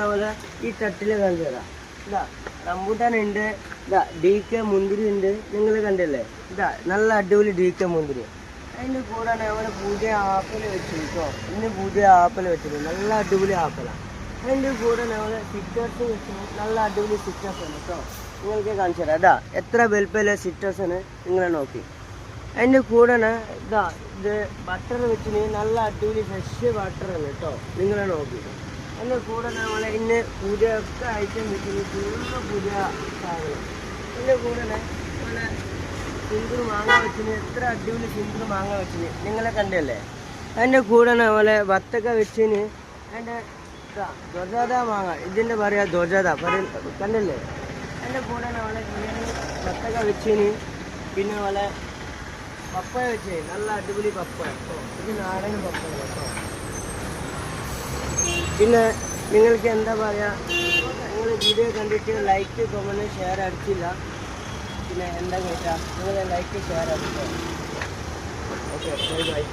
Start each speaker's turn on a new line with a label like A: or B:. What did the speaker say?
A: അതുപോലെ ഈ തട്ടിൽ കാണിച്ചു തരാം. ഇതാ റംബൂട്ടാൻ ഉണ്ട്, ഇതാ DK മുന്തിരി ഉണ്ട്. നിങ്ങൾ കണ്ടില്ലേ, ഇതാ നല്ല അടിപൊളി DK മുന്തിരി. അതിൻ്റെ കൂടെ അവിടെ പുതിയ ആപ്പിൾ വെച്ചിട്ടോ. ഇന്ന് പുതിയ ആപ്പിൾ വെച്ചിട്ട് നല്ല അടിപൊളി ആപ്പിളാണ്. അതിൻ്റെ കൂടെ നമ്മൾ സിറ്റേഴ്സ് വെച്ചു, നല്ല അടിപൊളി സിറ്റേഴ്സ് ആണ് കേട്ടോ. നിങ്ങൾക്ക് കാണിച്ചു തരാം. ഇതാ എത്ര വലുപ്പമുള്ള സിറ്റേഴ്സാണ് നിങ്ങൾ നോക്കി. അതിൻ്റെ കൂടെ ഇതാ ഇത് ബട്ടർ വെച്ചിന് നല്ല അടിപൊളി ഫ്രഷ് ബട്ടറാണ് കേട്ടോ. നിങ്ങൾ നോക്കി. അതിൻ്റെ കൂടെ നമ്മളെ ഇന്ന് പുതിയ ഒക്കെ ഐറ്റം വെച്ചിന് ഫുള്ള് പുതിയ സാധനം. അതിൻ്റെ കൂടെ നമ്മളെ സിന്ദൂർ മാങ്ങ വെച്ചിന്, എത്ര അടിപൊളി സിന്ദൂർ മാങ്ങ വെച്ചിന് നിങ്ങളെ കണ്ടല്ലേ. അതിൻ്റെ കൂടെ നമ്മളെ വത്തക്ക വെച്ചിന്. അതിൻ്റെ ദൊർജാദ മാങ്ങ, ഇതിൻ്റെ പറയാ ദൊർജാദ കണ്ടല്ലേ. അതിൻ്റെ കൂടെ നമ്മളെ വത്തക്ക വെച്ചിന്. പിന്നെ പോലെ പപ്പയ വെച്ചേ, നല്ല അടിപൊളി പപ്പയ കേട്ടോ. ഇത് നാടൻ പപ്പയ കേട്ടോ. പിന്നെ നിങ്ങൾക്ക് എന്താ പറയുക, നിങ്ങൾ വീഡിയോ കണ്ടിട്ട് ലൈക്ക് കമൻറ്റ് ഷെയർ അടിച്ചില്ല. പിന്നെ എന്താ കേട്ടാ, നിങ്ങൾ ലൈക്ക് ഷെയർ അടിച്ചോ. Okay, bye bye.